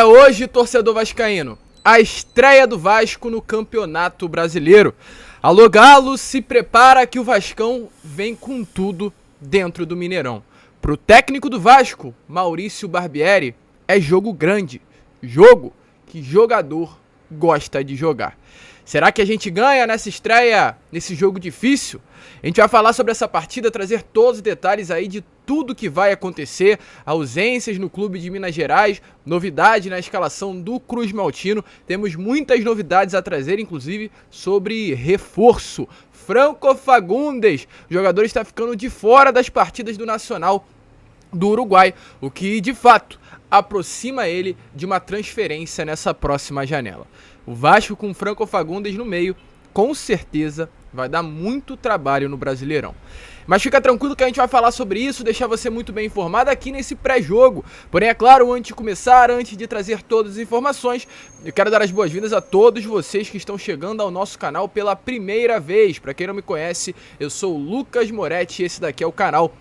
hoje, torcedor vascaíno, a estreia do Vasco no Campeonato Brasileiro. Alô Galo, se prepara que o Vascão vem com tudo dentro do Mineirão. Pro técnico do Vasco, Maurício Barbieri, é jogo grande, jogo que jogador gosta de jogar. Será que a gente ganha nessa estreia, nesse jogo difícil? A gente vai falar sobre essa partida, trazer todos os detalhes aí de tudo que vai acontecer, ausências no clube de Minas Gerais, novidade na escalação do Cruz Maltino. Temos muitas novidades a trazer, inclusive sobre reforço. Franco Fagundes, o jogador está ficando de fora das partidas do Nacional do Uruguai, o que de fato aproxima ele de uma transferência nessa próxima janela. O Vasco com Franco Fagundes no meio, com certeza vai dar muito trabalho no Brasileirão. Mas fica tranquilo que a gente vai falar sobre isso, deixar você muito bem informado aqui nesse pré-jogo. Porém, é claro, antes de começar, antes de trazer todas as informações, eu quero dar as boas-vindas a todos vocês que estão chegando ao nosso canal pela primeira vez. Para quem não me conhece, eu sou o Lucas Moretti e esse daqui é o canal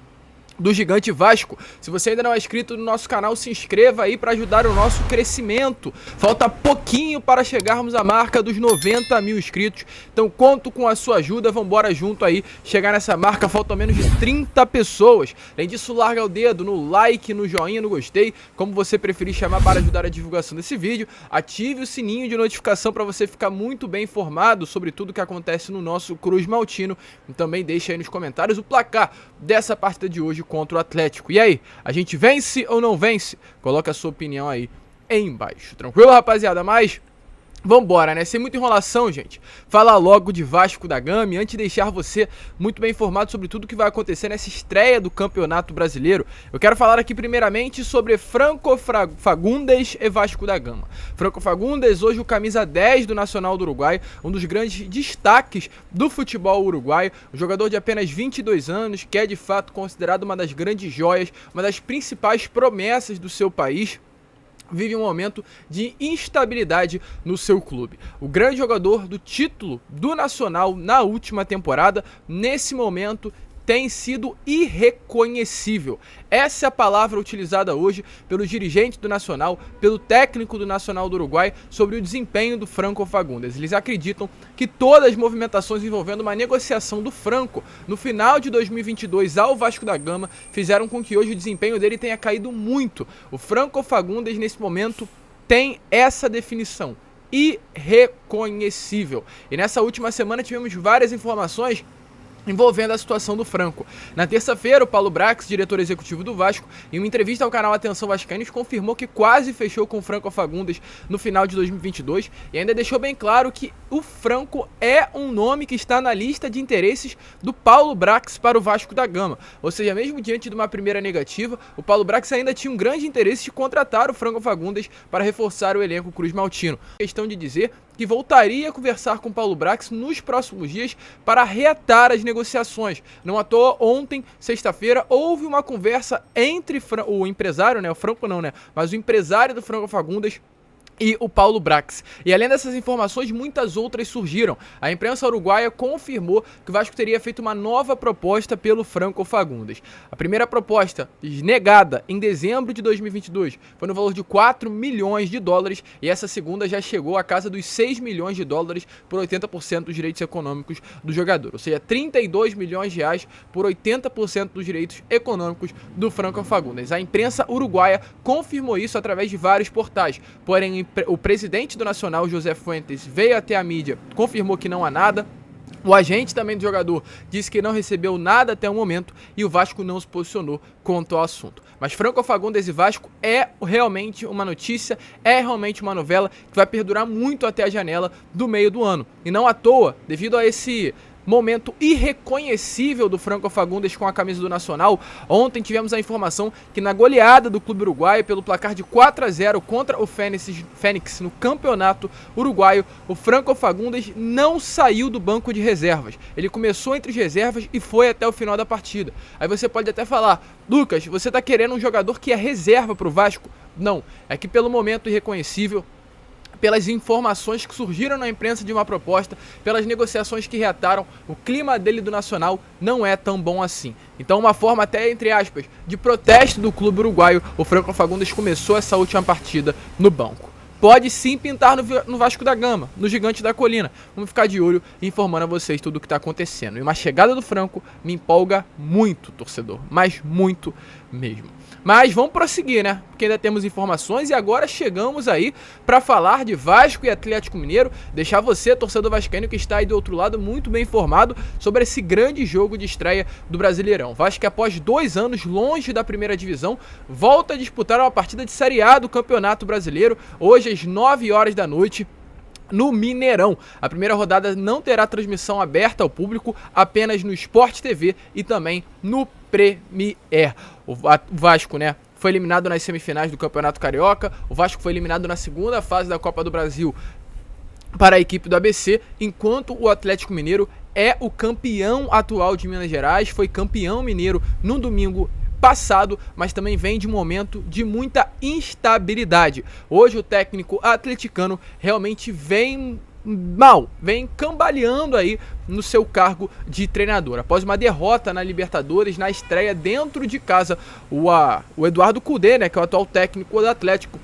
do Gigante Vasco. Se você ainda não é inscrito no nosso canal, se inscreva aí para ajudar o nosso crescimento. Falta pouquinho para chegarmos à marca dos 90 mil inscritos, então conto com a sua ajuda, vambora junto aí, chegar nessa marca, faltam menos de 30 pessoas. Além disso, larga o dedo no like, no joinha, no gostei, como você preferir chamar, para ajudar a divulgação desse vídeo. Ative o sininho de notificação para você ficar muito bem informado sobre tudo que acontece no nosso Cruz Maltino. E também deixa aí nos comentários o placar dessa partida de hoje contra o Atlético. E aí, a gente vence ou não vence? Coloca a sua opinião aí embaixo. Tranquilo, rapaziada? Mas vambora, né? Sem muita enrolação, gente. Falar logo de Vasco da Gama e antes de deixar você muito bem informado sobre tudo que vai acontecer nessa estreia do Campeonato Brasileiro, eu quero falar aqui primeiramente sobre Franco Fagundes e Vasco da Gama. Franco Fagundes, hoje o camisa 10 do Nacional do Uruguai, um dos grandes destaques do futebol uruguaio, um jogador de apenas 22 anos, que é de fato considerado uma das grandes joias, uma das principais promessas do seu país. Vive um momento de instabilidade no seu clube. O grande jogador do título do Nacional na última temporada, nesse momento, tem sido irreconhecível. Essa é a palavra utilizada hoje pelo dirigente do Nacional, pelo técnico do Nacional do Uruguai, sobre o desempenho do Franco Fagundes. Eles acreditam que todas as movimentações envolvendo uma negociação do Franco no final de 2022 ao Vasco da Gama fizeram com que hoje o desempenho dele tenha caído muito. O Franco Fagundes, nesse momento, tem essa definição: irreconhecível. E nessa última semana tivemos várias informações envolvendo a situação do Franco. Na terça-feira, o Paulo Brax, diretor executivo do Vasco, em uma entrevista ao canal Atenção Vascaínos, confirmou que quase fechou com o Franco Fagundes no final de 2022 e ainda deixou bem claro que o Franco é um nome que está na lista de interesses do Paulo Brax para o Vasco da Gama. Ou seja, mesmo diante de uma primeira negativa, o Paulo Brax ainda tinha um grande interesse de contratar o Franco Fagundes para reforçar o elenco Cruz Maltino. Questão de dizer que voltaria a conversar com o Paulo Brax nos próximos dias para reatar as negociações. Não à toa, ontem, sexta-feira, houve uma conversa entre o empresário, né, o Franco não, né, mas o empresário do Franco Fagundes e o Paulo Brax. E além dessas informações, muitas outras surgiram. A imprensa uruguaia confirmou que o Vasco teria feito uma nova proposta pelo Franco Fagundes. A primeira proposta, negada em dezembro de 2022, foi no valor de 4 milhões de dólares e essa segunda já chegou à casa dos 6 milhões de dólares por 80% dos direitos econômicos do jogador. Ou seja, 32 milhões de reais por 80% dos direitos econômicos do Franco Fagundes. A imprensa uruguaia confirmou isso através de vários portais, porém o presidente do Nacional, José Fuentes, veio até a mídia, confirmou que não há nada. O agente também do jogador disse que não recebeu nada até o momento e o Vasco não se posicionou quanto ao assunto. Mas Franco Fagundes e Vasco é realmente uma notícia, é realmente uma novela que vai perdurar muito até a janela do meio do ano. E não à toa, devido a esse momento irreconhecível do Franco Fagundes com a camisa do Nacional, ontem tivemos a informação que na goleada do clube uruguaio pelo placar de 4-0 contra o Fênix no campeonato uruguaio, o Franco Fagundes não saiu do banco de reservas. Ele começou entre as reservas e foi até o final da partida. Aí você pode até falar: Lucas, você tá querendo um jogador que é reserva pro Vasco? Não, é que pelo momento irreconhecível pelas informações que surgiram na imprensa de uma proposta, pelas negociações que reataram, o clima dele do Nacional não é tão bom assim. Então, uma forma até, entre aspas, de protesto do clube uruguaio, o Franco Fagundes começou essa última partida no banco. Pode sim pintar no Vasco da Gama, no Gigante da Colina. Vamos ficar de olho e informando a vocês tudo o que está acontecendo. E uma chegada do Franco me empolga muito, torcedor, mas muito mesmo. Mas vamos prosseguir, né? Porque ainda temos informações e agora chegamos aí para falar de Vasco e Atlético Mineiro, deixar você, torcedor vascaíno que está aí do outro lado, muito bem informado sobre esse grande jogo de estreia do Brasileirão. Vasco, após 2 anos longe da primeira divisão, volta a disputar uma partida de Série A do Campeonato Brasileiro, hoje às 9 horas da noite, no Mineirão. A primeira rodada não terá transmissão aberta ao público, apenas no Sport TV e também no Premier. O Vasco, né, foi eliminado nas semifinais do Campeonato Carioca, o Vasco foi eliminado na segunda fase da Copa do Brasil para a equipe do ABC, enquanto o Atlético Mineiro é o campeão atual de Minas Gerais, foi campeão mineiro no domingo passado, mas também vem de um momento de muita instabilidade. Hoje o técnico atleticano realmente vem mal, vem cambaleando aí no seu cargo de treinador. Após uma derrota na Libertadores, na estreia dentro de casa, o Eduardo Cudê, né, que é o atual técnico do Atlético,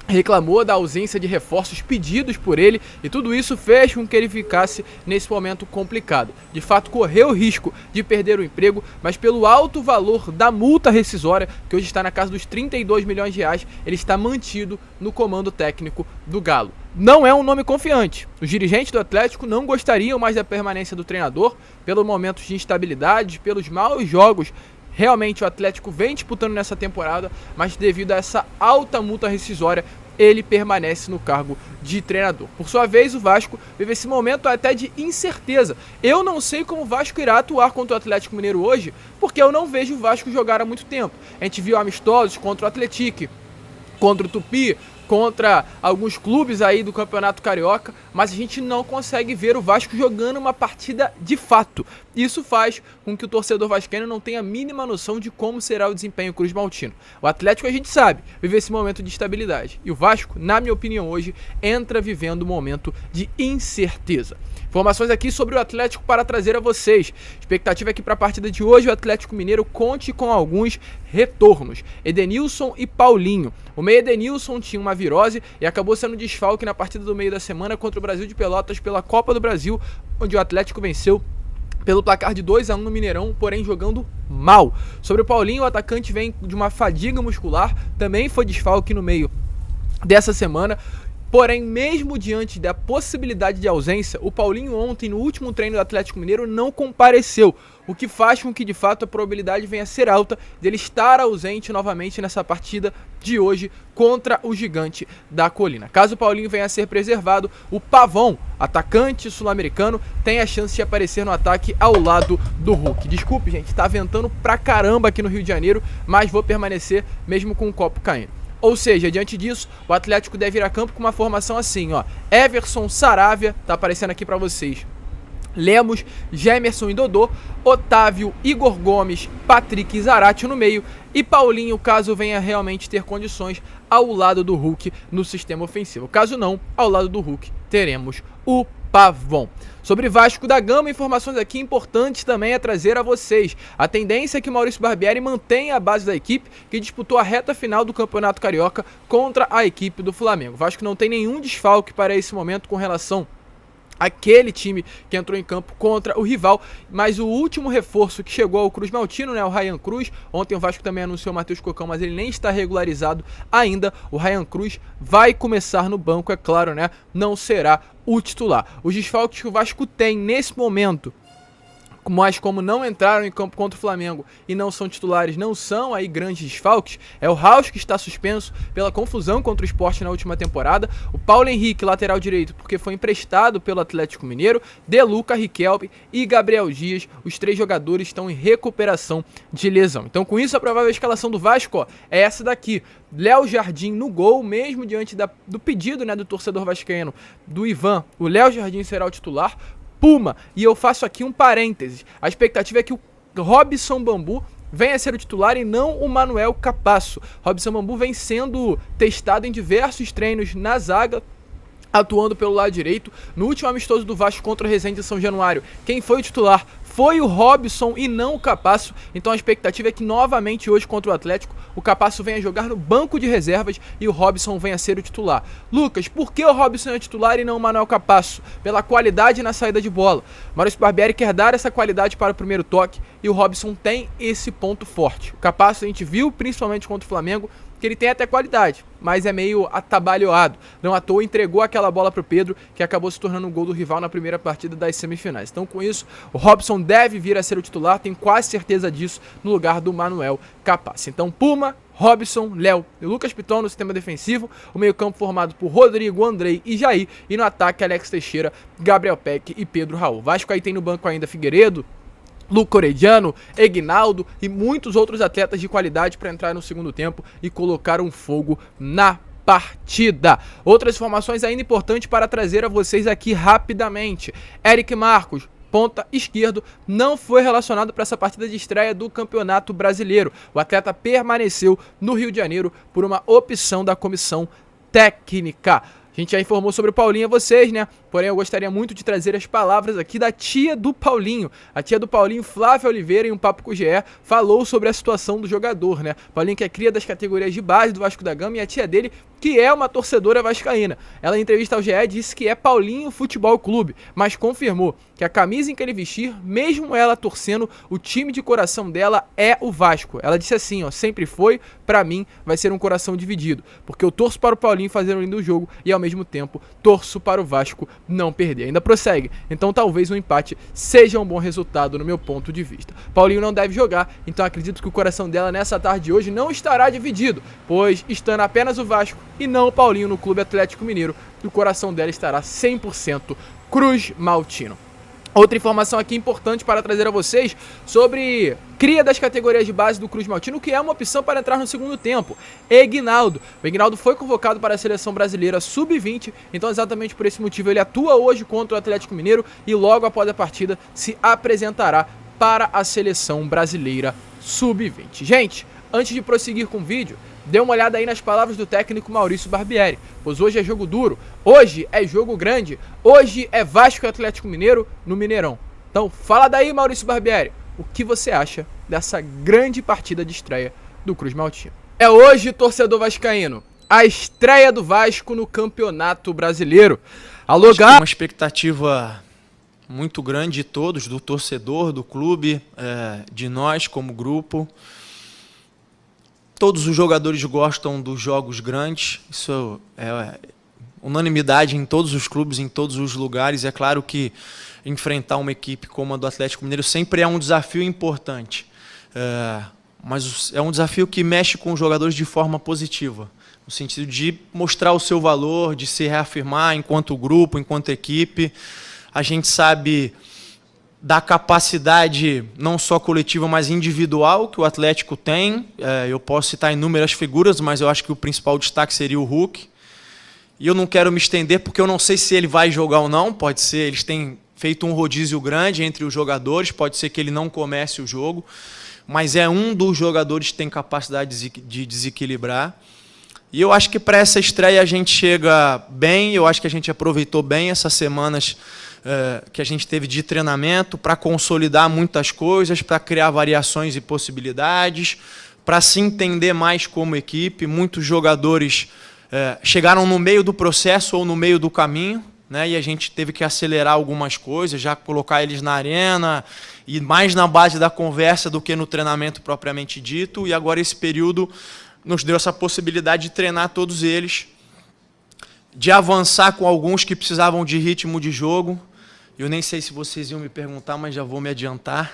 reclamou da ausência de reforços pedidos por ele e tudo isso fez com que ele ficasse nesse momento complicado. De fato, correu o risco de perder o emprego, mas pelo alto valor da multa rescisória, que hoje está na casa dos 32 milhões de reais, ele está mantido no comando técnico do Galo. Não é um nome confiante. Os dirigentes do Atlético não gostariam mais da permanência do treinador, pelos momentos de instabilidade, pelos maus jogos. Realmente o Atlético vem disputando nessa temporada, mas devido a essa alta multa rescisória, ele permanece no cargo de treinador. Por sua vez, o Vasco vive esse momento até de incerteza. Eu não sei como o Vasco irá atuar contra o Atlético Mineiro hoje, porque eu não vejo o Vasco jogar há muito tempo. A gente viu amistosos contra o Atlético, contra o Tupi, contra alguns clubes aí do Campeonato Carioca, mas a gente não consegue ver o Vasco jogando uma partida de fato. Isso faz com que o torcedor vascaíno não tenha a mínima noção de como será o desempenho cruz-maltino. O Atlético, a gente sabe, vive esse momento de estabilidade. E o Vasco, na minha opinião hoje, entra vivendo um momento de incerteza. Informações aqui sobre o Atlético para trazer a vocês. Expectativa é que para a partida de hoje o Atlético Mineiro conte com alguns retornos. Edenilson e Paulinho. O meia Edenilson tinha uma virose e acabou sendo desfalque na partida do meio da semana contra o Brasil de Pelotas pela Copa do Brasil, onde o Atlético venceu pelo placar de 2-1 no Mineirão, porém jogando mal. Sobre o Paulinho, o atacante vem de uma fadiga muscular, também foi desfalque no meio dessa semana. Porém, mesmo diante da possibilidade de ausência, o Paulinho ontem, no último treino do Atlético Mineiro, não compareceu, o que faz com que, de fato, a probabilidade venha a ser alta dele estar ausente novamente nessa partida de hoje contra o Gigante da Colina. Caso o Paulinho venha a ser preservado, o Pavão, atacante sul-americano, tem a chance de aparecer no ataque ao lado do Hulk. Desculpe, gente, tá ventando pra caramba aqui no Rio de Janeiro, mas vou permanecer mesmo com o copo caindo. Ou seja, diante disso, o Atlético deve ir a campo com uma formação assim, ó. Everson, Saravia, tá aparecendo aqui pra vocês. Lemos, Gemerson e Dodô, Otávio, Igor Gomes, Patrick e Zarate no meio e Paulinho, caso venha realmente ter condições, ao lado do Hulk no sistema ofensivo. Caso não, ao lado do Hulk teremos o Pavão. Sobre Vasco da Gama, informações aqui importantes também a trazer a vocês. A tendência é que o Maurício Barbieri mantenha a base da equipe que disputou a reta final do Campeonato Carioca contra a equipe do Flamengo. O Vasco não tem nenhum desfalque para esse momento com relação aquele time que entrou em campo contra o rival, mas o último reforço que chegou ao Cruz Maltino, né, o Ryan Cruz, ontem o Vasco também anunciou o Matheus Cocão, mas ele nem está regularizado ainda. O Ryan Cruz vai começar no banco, é claro, né, não será o titular. Os desfalques que o Vasco tem nesse momento, mas como não entraram em campo contra o Flamengo e não são titulares, não são aí grandes desfalques, é o Raus, que está suspenso pela confusão contra o Sport na última temporada, o Paulo Henrique, lateral direito, porque foi emprestado pelo Atlético Mineiro, De Luca, Riquelme e Gabriel Dias. Os 3 jogadores estão em recuperação de lesão. Então, com isso, a provável escalação do Vasco, ó, é essa daqui. Léo Jardim no gol, mesmo diante do pedido, né, do torcedor vascaíno, do Ivan, o Léo Jardim será o titular. Puma, e eu faço aqui um parêntese, a expectativa é que o Robson Bambu venha a ser o titular e não o Manuel Capasso. Robson Bambu vem sendo testado em diversos treinos na zaga atuando pelo lado direito. No último amistoso do Vasco contra o Resende de São Januário, quem foi o titular foi o Robson e não o Capasso. Então a expectativa é que novamente hoje contra o Atlético o Capasso venha jogar no banco de reservas e o Robson venha ser o titular. Lucas, por que o Robson é titular e não o Manuel Capasso? Pela qualidade na saída de bola. Maurício Barbieri quer dar essa qualidade para o primeiro toque e o Robson tem esse ponto forte. O Capasso a gente viu principalmente contra o Flamengo que ele tem até qualidade, mas é meio atabalhoado. Não à toa entregou aquela bola para o Pedro, que acabou se tornando um gol do rival na primeira partida das semifinais. Então com isso, o Robson deve vir a ser o titular, tenho quase certeza disso, no lugar do Manuel Capasso. Então Puma, Robson, Léo e Lucas Piton no sistema defensivo, o meio campo formado por Rodrigo, Andrei e Jair, e no ataque Alex Teixeira, Gabriel Peck e Pedro Raul. Vasco aí tem no banco ainda Figueiredo, Luco Orediano, Egnaldo e muitos outros atletas de qualidade para entrar no segundo tempo e colocar um fogo na partida. Outras informações ainda importantes para trazer a vocês aqui rapidamente. Eric Marcos, ponta esquerdo, não foi relacionado para essa partida de estreia do Campeonato Brasileiro. O atleta permaneceu no Rio de Janeiro por uma opção da comissão técnica. A gente já informou sobre o Paulinho a vocês, né? Porém, eu gostaria muito de trazer as palavras aqui da tia do Paulinho. A tia do Paulinho, Flávia Oliveira, em um papo com o GE, falou sobre a situação do jogador, né? Paulinho que é cria das categorias de base do Vasco da Gama e a tia dele, que é uma torcedora vascaína. Ela, em entrevista ao GE, disse que é Paulinho Futebol Clube, mas confirmou que a camisa em que ele vestir, mesmo ela torcendo, o time de coração dela é o Vasco. Ela disse assim, ó, sempre foi, pra mim vai ser um coração dividido, porque eu torço para o Paulinho fazer um lindo jogo e ao mesmo tempo torço para o Vasco não perder. Ainda prossegue, então talvez um empate seja um bom resultado no meu ponto de vista. Paulinho não deve jogar, então acredito que o coração dela nessa tarde de hoje não estará dividido, pois estando apenas o Vasco e não o Paulinho no Clube Atlético Mineiro, o coração dela estará 100% Cruz Maltino. Outra informação aqui importante para trazer a vocês sobre cria das categorias de base do Cruz Maltino, que é uma opção para entrar no segundo tempo. Egnaldo. O Egnaldo foi convocado para a seleção brasileira sub-20, então exatamente por esse motivo ele atua hoje contra o Atlético Mineiro e logo após a partida se apresentará para a seleção brasileira sub-20. Gente, antes de prosseguir com o vídeo, dê uma olhada aí nas palavras do técnico Maurício Barbieri, pois hoje é jogo duro, hoje é jogo grande, hoje é Vasco e Atlético Mineiro no Mineirão. Então fala daí, Maurício Barbieri, o que você acha dessa grande partida de estreia do Cruz Maltino? É hoje, torcedor vascaíno, a estreia do Vasco no Campeonato Brasileiro. Alô, Gá! Uma expectativa muito grande de todos, do torcedor, do clube, de nós como grupo. Todos os jogadores gostam dos jogos grandes, isso é unanimidade em todos os clubes, em todos os lugares. É claro que enfrentar uma equipe como a do Atlético Mineiro sempre é um desafio importante, mas é um desafio que mexe com os jogadores de forma positiva, no sentido de mostrar o seu valor, de se reafirmar enquanto grupo, enquanto equipe. A gente sabe da capacidade não só coletiva, mas individual que o Atlético tem. Eu posso citar inúmeras figuras, mas eu acho que o principal destaque seria o Hulk. E eu não quero me estender porque eu não sei se ele vai jogar ou não. Pode ser, eles têm feito um rodízio grande entre os jogadores, pode ser que ele não comece o jogo, mas é um dos jogadores que tem capacidade de desequilibrar. E eu acho que para essa estreia a gente chega bem, eu acho que a gente aproveitou bem essas semanas que a gente teve de treinamento para consolidar muitas coisas, para criar variações e possibilidades, para se entender mais como equipe. Muitos jogadores chegaram no meio do processo ou no meio do caminho, né, e a gente teve que acelerar algumas coisas, já colocar eles na arena e mais na base da conversa do que no treinamento propriamente dito. E agora esse período nos deu essa possibilidade de treinar todos eles, de avançar com alguns que precisavam de ritmo de jogo. Eu nem sei se vocês iam me perguntar, mas já vou me adiantar.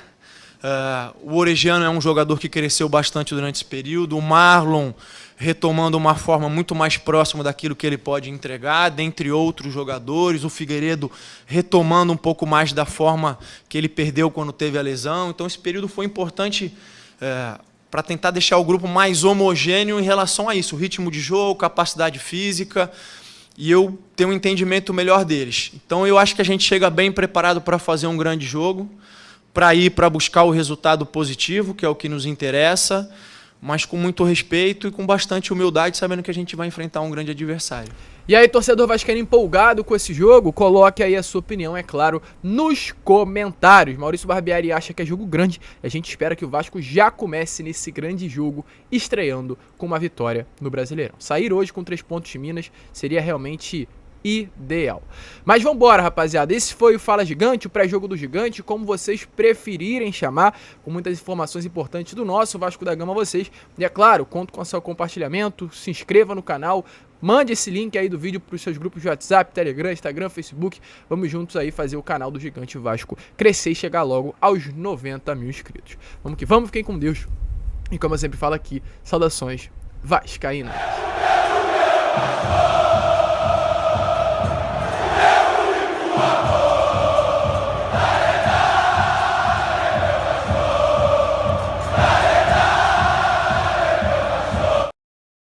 O Orediano é um jogador que cresceu bastante durante esse período. O Marlon retomando uma forma muito mais próxima daquilo que ele pode entregar, dentre outros jogadores. O Figueiredo retomando um pouco mais da forma que ele perdeu quando teve a lesão. Então esse período foi importante para tentar deixar o grupo mais homogêneo em relação a isso. Ritmo de jogo, capacidade física, e eu tenho um entendimento melhor deles. Então eu acho que a gente chega bem preparado para fazer um grande jogo, para buscar o resultado positivo, que é o que nos interessa, mas com muito respeito e com bastante humildade, sabendo que a gente vai enfrentar um grande adversário. E aí, torcedor vascaíno empolgado com esse jogo, coloque aí a sua opinião, é claro, nos comentários. Maurício Barbieri acha que é jogo grande e a gente espera que o Vasco já comece nesse grande jogo, estreando com uma vitória no Brasileirão. Sair hoje com 3 pontos de Minas seria realmente ideal. Mas vambora, rapaziada. Esse foi o Fala Gigante, o pré-jogo do Gigante, como vocês preferirem chamar, com muitas informações importantes do nosso Vasco da Gama a vocês. E é claro, conto com o seu compartilhamento, se inscreva no canal, mande esse link aí do vídeo para os seus grupos de WhatsApp, Telegram, Instagram, Facebook. Vamos juntos aí fazer o canal do Gigante Vasco crescer e chegar logo aos 90 mil inscritos. Vamos que vamos, fiquem com Deus. E como eu sempre falo aqui, saudações vascaínas.